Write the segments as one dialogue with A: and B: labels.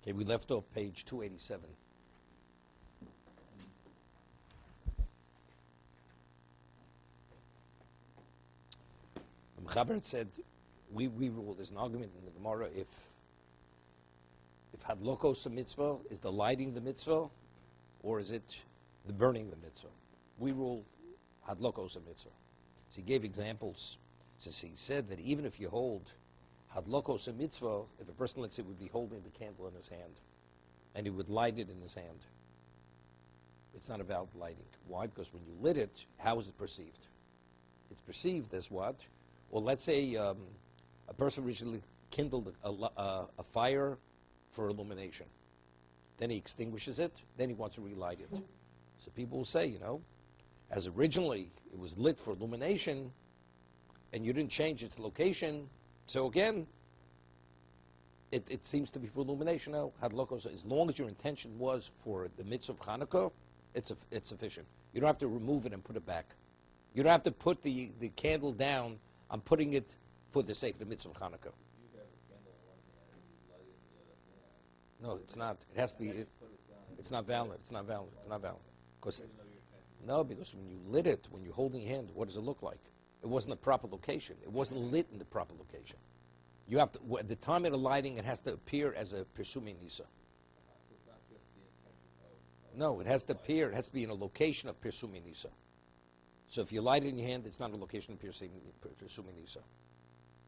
A: Okay, we left off page 287. The Mechaber said, we rule, there's an argument in the Gemara if hadlokos a mitzvah, is the lighting the mitzvah, or is it the burning the mitzvah? We rule hadlokos a mitzvah. So he gave examples. So he said that even if you hold hadlokos a mitzvah, if a person, let's say, would be holding the candle in his hand, and he would light it in his hand, it's not about lighting. Why? Because when you lit it, how is it perceived? It's perceived as what? Well, let's say a person originally kindled a fire for illumination. Then he extinguishes it, then he wants to relight it. So people will say, as originally it was lit for illumination, and you didn't change its location, so again, it seems to be for illumination now. Hadlokos, as long as your intention was for the mitzvah of Chanukah, it's sufficient. You don't have to remove it and put it back. You don't have to put the candle down. I'm putting it for the sake of the mitzvah of Chanukah. No, it's not. It has to be. It's not valid. It's not valid. It's not valid. Because when you lit it, when you're holding your hand, what does it look like? It wasn't the proper location. It wasn't lit in the proper location. You have to. At the time of the lighting, it has to appear as a Pirsumei Nisa. No, it has to appear. It has to be in a location of Pirsumei Nisa. So if you light it in your hand, it's not a location of Pirsumei Nisa.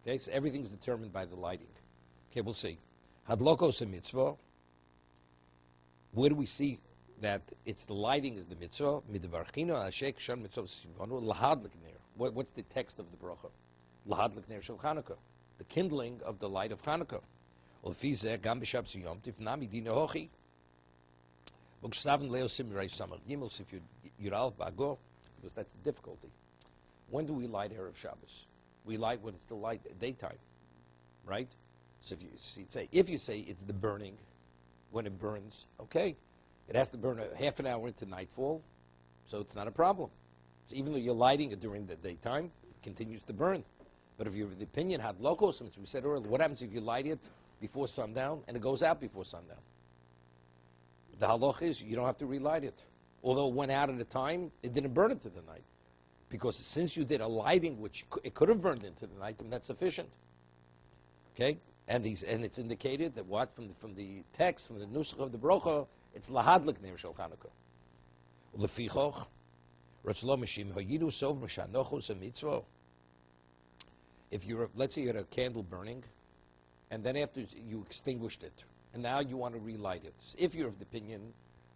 A: Okay, so everything's determined by the lighting. Okay, we'll see. Hadlokos a mitzvah. Where do we see that it's the lighting is the mitzvah? What's the text of the bracha? Lahadlik ner shel Chanukah, the kindling of the light of Chanukah. Because that's the difficulty. When do we light Erev Shabbos? We light when it's still light daytime, right? So if you say it's the burning, when it burns, okay, it has to burn a half an hour into nightfall, so it's not a problem. So even though you're lighting it during the daytime, it continues to burn. But if you're of the opinion hadlokos, which we said earlier, what happens if you light it before sundown and it goes out before sundown? The halach is you don't have to relight it. Although it went out at a time, it didn't burn into the night. Because since you did a lighting, which it could have burned into the night, then that's sufficient. Okay? And it's indicated that what? From the text, from the nusach of the brocha, it's lahadlik ner shel Chanukah. Lefichoch, Ratzlo Mishim Hayidu Sov Mishanochos a mitzvah. If let's say you had a candle burning, and then after you extinguished it, and now you want to relight it. So if you're of the opinion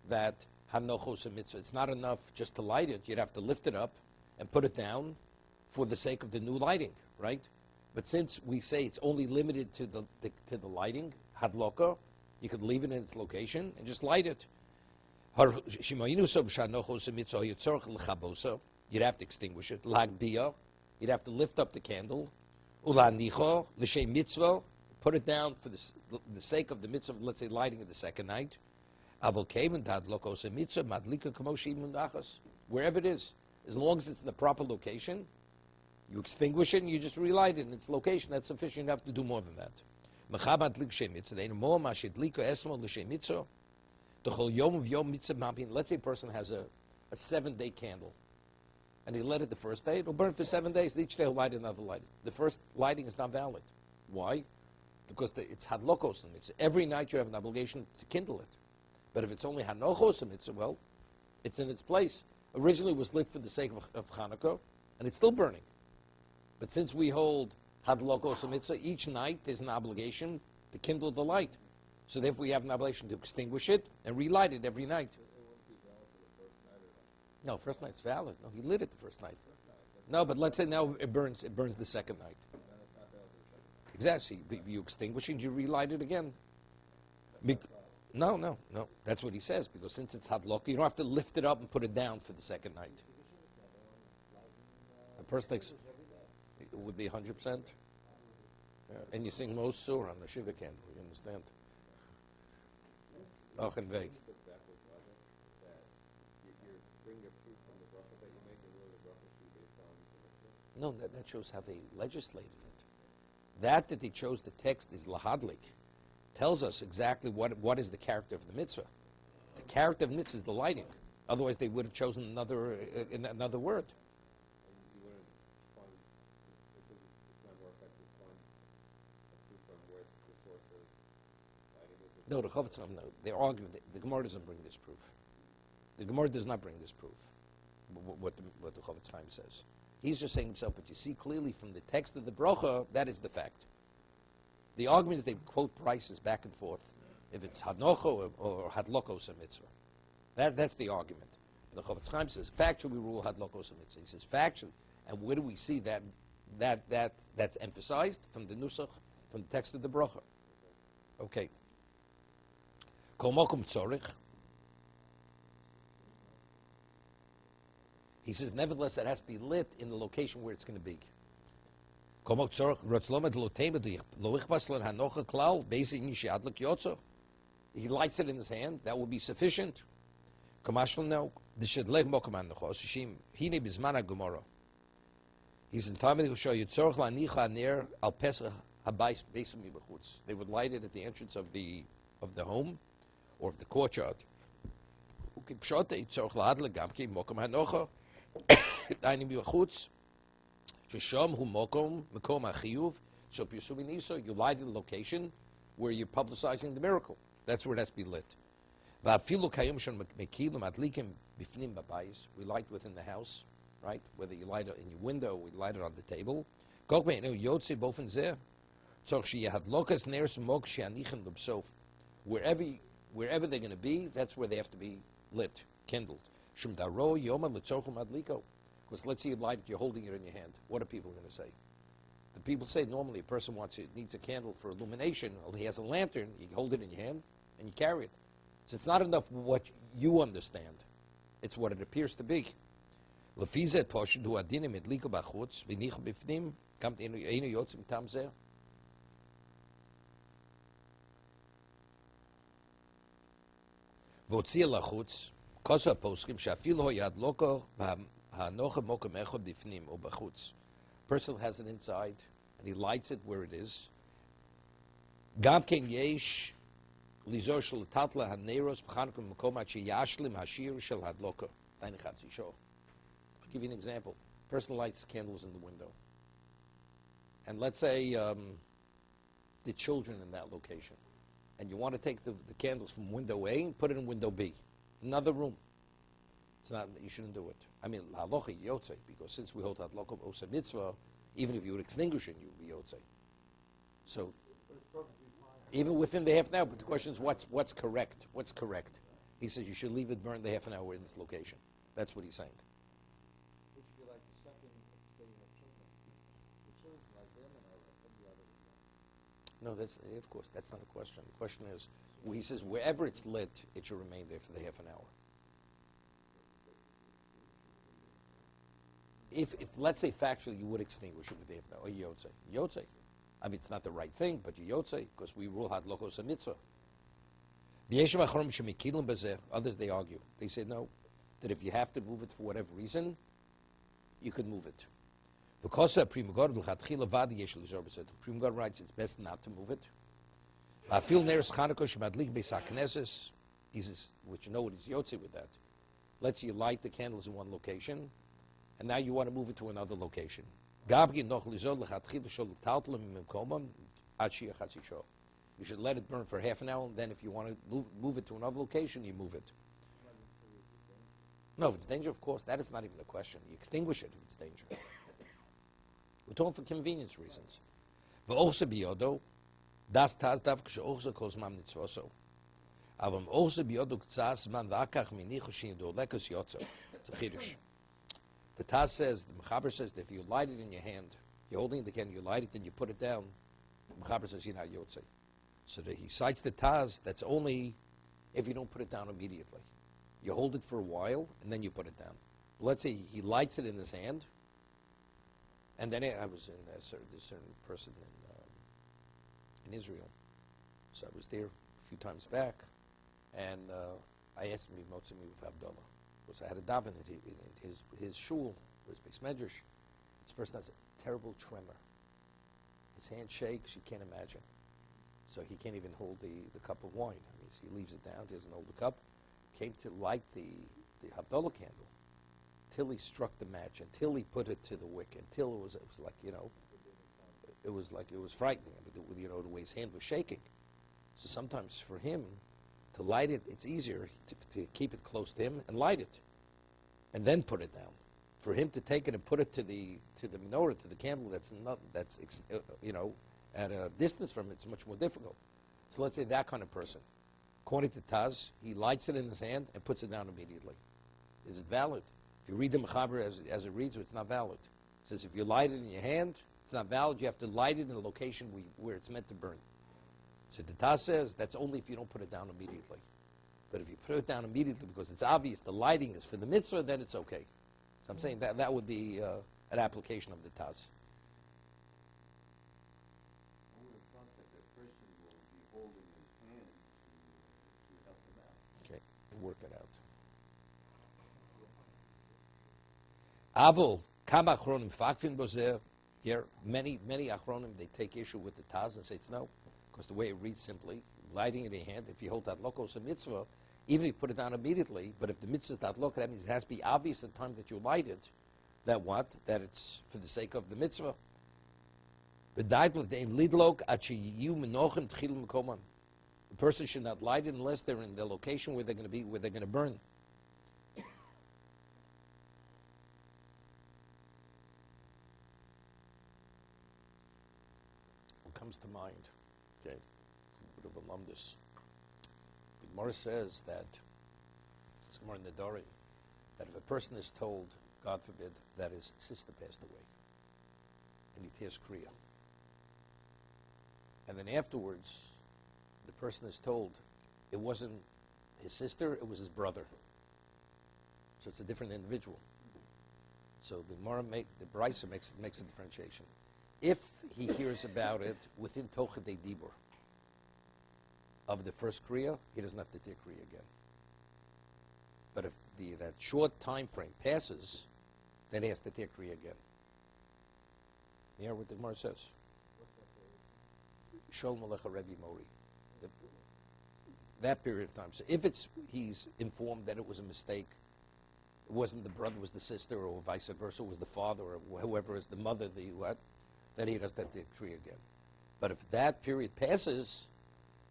A: that hanochos a mitzvah, it's not enough just to light it, you'd have to lift it up and put it down for the sake of the new lighting, right? But since we say it's only limited to the lighting, hadloka, you could leave it in its location and just light it. You'd have to extinguish it. Lagbiya, you'd have to lift up the candle. Ulanicho, l'shem mitzvah, put it down for the sake of the mitzvah, let's say lighting of the second night. Wherever it is, as long as it's in the proper location, you extinguish it and you just relight it in its location. That's sufficient. You don't have to do more than that. Let's say a person has a 7-day candle, and he lit it the first day. It'll burn for 7 days. Each day he'll light another light. The first lighting is not valid. Why? Because it's hadlokos. Every night you have an obligation to kindle it. But if it's only hanochos, well, it's in its place. Originally it was lit for the sake of Chanukah, and it's still burning. But since we hold hadlokos mitzvah, each night there's an obligation to kindle the light. So therefore we have an obligation to extinguish it and relight it every night. No, first night's valid. No, he lit it the first night. No, but let's say now it burns the second night. Exactly. You extinguish it, you relight it again. No. That's what he says, because since it's hadlok, you don't have to lift it up and put it down for the second night. A person thinks it would be 100%. Yeah. And you sing Mos Sur on the Shiva candle, you understand? Och and Veg. No, that shows how they legislated it. That they chose the text is lahadlik. tells us exactly what is the character of the mitzvah. The character of the mitzvah is the lighting. Otherwise, they would have chosen another word.
B: You wouldn't find, because it's not more effective, find a proof from where the source of lighting is.
A: No, the Chofetz Chaim, no. They're arguing. The Gemara doesn't bring this proof. The Gemara does not bring this proof, what the Chofetz Chaim says. He's just saying himself, but you see clearly from the text of the bracha, that is the fact. The argument is they quote prices back and forth, if it's Hanocho or Hadlokos a mitzvah. That's the argument. The Chofetz Chaim says, factually we rule Hadlokos a mitzvah. He says, factually. And where do we see that's emphasized? From the Nusach, from the text of the bracha. Okay. Kol mokum tzorich. He says, nevertheless, it has to be lit in the location where it's going to be. He lights it in his hand. That will be sufficient. He says, they would light it at the entrance of the home or of the courtyard. So you light the location where you're publicizing the miracle. That's where it has to be lit. We light within the house, right? Whether you light it in your window or we light it on the table. Wherever they're going to be, that's where they have to be lit, kindled. Because let's say you light it, you're holding it in your hand. What are people going to say? The people say normally a person needs a candle for illumination. Well, he has a lantern, you hold it in your hand, and you carry it. So it's not enough what you understand. It's what it appears to be. Person has it inside, and he lights it where it is. I'll give you an example. Person lights candles in the window. And let's say the children in that location. And you want to take the candles from window A and put it in window B. Another room. It's not, you shouldn't do it. I mean, halacha yotze, because since we hold hadlokah osa mitzvah, even if you would extinguish it, you would be yotze. So, even within the half an hour, but the question is, what's correct? What's correct? He says you should leave it burned the half an hour in this location. That's what he's saying.
C: Which would be like the second day of children. The children, like them, and the other.
A: No, of course, that's not a question. The question is, he says wherever it's lit, it should remain there for the half an hour. If let's say factually you would extinguish it with the half an hour, or yotze. Yotze. I mean, it's not the right thing, but you yotze, because we rule hadlokos a mitzvah. Others, they argue. They say no, that if you have to move it for whatever reason, you could move it. Because Prima God writes it's best not to move it. He says, which you know what is yotze with that. Let's say you light the candles in one location, and now you want to move it to another location. You should let it burn for half an hour, and then if you want to move it to another location, you move it. No, if it's danger, of course, that is not even the question. You extinguish it if it's danger. We're talking for convenience reasons. The Taz says, the Mechaber says, that if you light it in your hand, you're holding the candle, you light it, then you put it down, the Mechaber says, you're not yotze. So that he cites the Taz, that's only if you don't put it down immediately. You hold it for a while, and then you put it down. Let's say he lights it in his hand, and then I was in this certain person in Israel. So I was there a few times back, and I asked him, with Abdullah. Because I had a daven in his shul, his base medrash. This person has a terrible tremor. His hand shakes, you can't imagine. So he can't even hold the cup of wine. I mean, so he leaves it down, doesn't hold the cup. Came to light the Havdalah candle, till he struck the match, until he put it to the wick, until it was like, it was like, it was frightening. I mean, the way his hand was shaking. So sometimes for him, to light it, it's easier to keep it close to him and light it, and then put it down. For him to take it and put it to the menorah, to the candle that's at a distance from it, it's much more difficult. So let's say that kind of person. According to Taz, he lights it in his hand and puts it down immediately. Is it valid? If you read the Mechaber as it reads, it's not valid. It says if you light it in your hand, it's not valid. You have to light it in a location where it's meant to burn. So the Taz says that's only if you don't put it down immediately. But if you put it down immediately because it's obvious the lighting is for the mitzvah, then it's okay. So I'm saying that would be an application of the Taz.
D: I would have thought that person will be holding his hand to help him out.
A: Okay, work it out. Abel, Kama Achronim Fakvin Bozer. Here, many Achronim, they take issue with the Taz and say it's no, because the way it reads simply, lighting in your hand, if you hold that lokos a mitzvah, even if you put it down immediately, but if the mitzvah is that look, that means it has to be obvious at the time that you light it, that what? That it's for the sake of the mitzvah. The person should not light it unless they're in the location where they're going to be, where they're going to burn. What comes to mind? Okay, it's a bit of a lumdus. The Gemara says that, it's Gemara in the Dori, that if a person is told, God forbid, that his sister passed away, and he tears kriya, and then afterwards, the person is told it wasn't his sister, it was his brother. So it's a different individual. So the Gemara the Brisa makes a differentiation. If he hears about it within Tochadei Dibur of the first kriya, he doesn't have to tear kriya again. But if that short time frame passes, then he has to tear kriya again. You hear what the Gemara says? Sholem Alecha Rebbe Mori. That period of time. So if he's informed that it was a mistake, it wasn't the brother, it was the sister, or vice versa, it was the father, or whoever is the mother, then he doesn't have to kriya again. But if that period passes,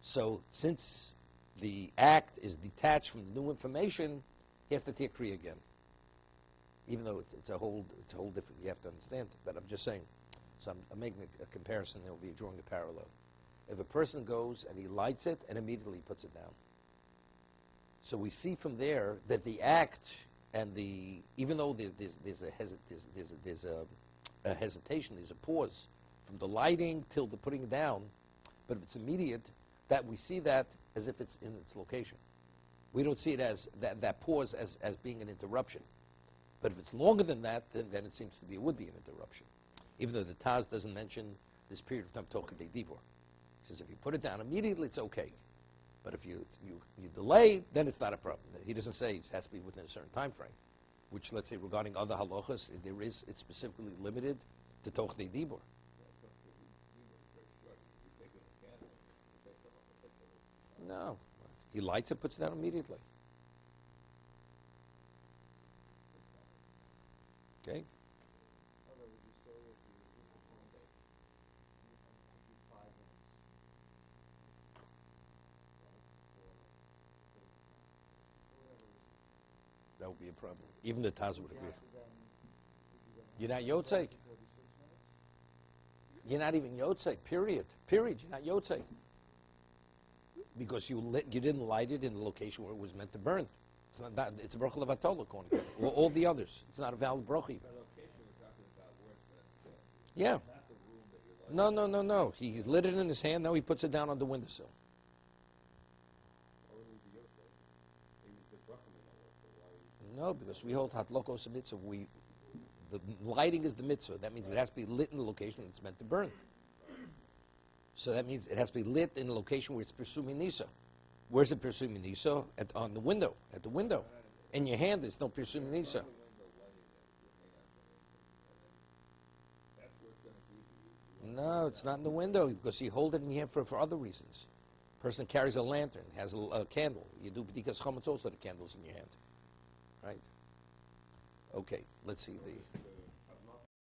A: so since the act is detached from the new information, he has to tear kriya again. Even though it's a whole different, you have to understand it. But I'm just saying, so I'm making a comparison, there will be drawing a parallel. If a person goes and he lights it and immediately puts it down. So we see from there that the act and even though there's a hesitation, there's a pause from the lighting till the putting it down, but if it's immediate, that we see that as if it's in its location. We don't see it as that pause as being an interruption. But if it's longer than that, then it seems to be, it would be an interruption. Even though the Taz doesn't mention this period of time, Tochadei Dibur. He says if you put it down immediately, it's okay. But if you delay, then it's not a problem. He doesn't say it has to be within a certain time frame, which, let's say, regarding other halachas, it's specifically limited to Tochadei Dibur. No. He lights it, puts it down immediately. Okay?
C: Although would you say if you disappoint it, I'll give 5 minutes, right, for whatever reason.
A: That would be a problem. Even the Taz would agree. You're not
C: have
A: Yotzei.
C: 36 minutes?
A: You're not even Yotzei, period. Period. You're not Yotzei. Because you didn't light it in the location where it was meant to burn. It's a bracha levatol according to all the others. It's not a valid bracha even.
B: The location we're talking about where it's going to sit.
A: Yeah.
B: Not the room that you're lighting.
A: No. He's lit it in his hand. Now he puts it down on the windowsill.
B: Why would we be okay? Maybe the bracha may not work, but why would we?
A: No, because we hold hatlokos a mitzvah. The lighting is the mitzvah. That means it has to be lit in the location it's meant to burn. So that means it has to be lit in a location where it's presuming nisa. Where's it presuming nisa? On the window. At the window. In your hand, it's no presuming nisa. No, it's not in the window because you hold it in your hand for other reasons. Person carries a lantern, has a candle. You do b'dikas chametz also, the candles in your hand, right? Okay, let's see the.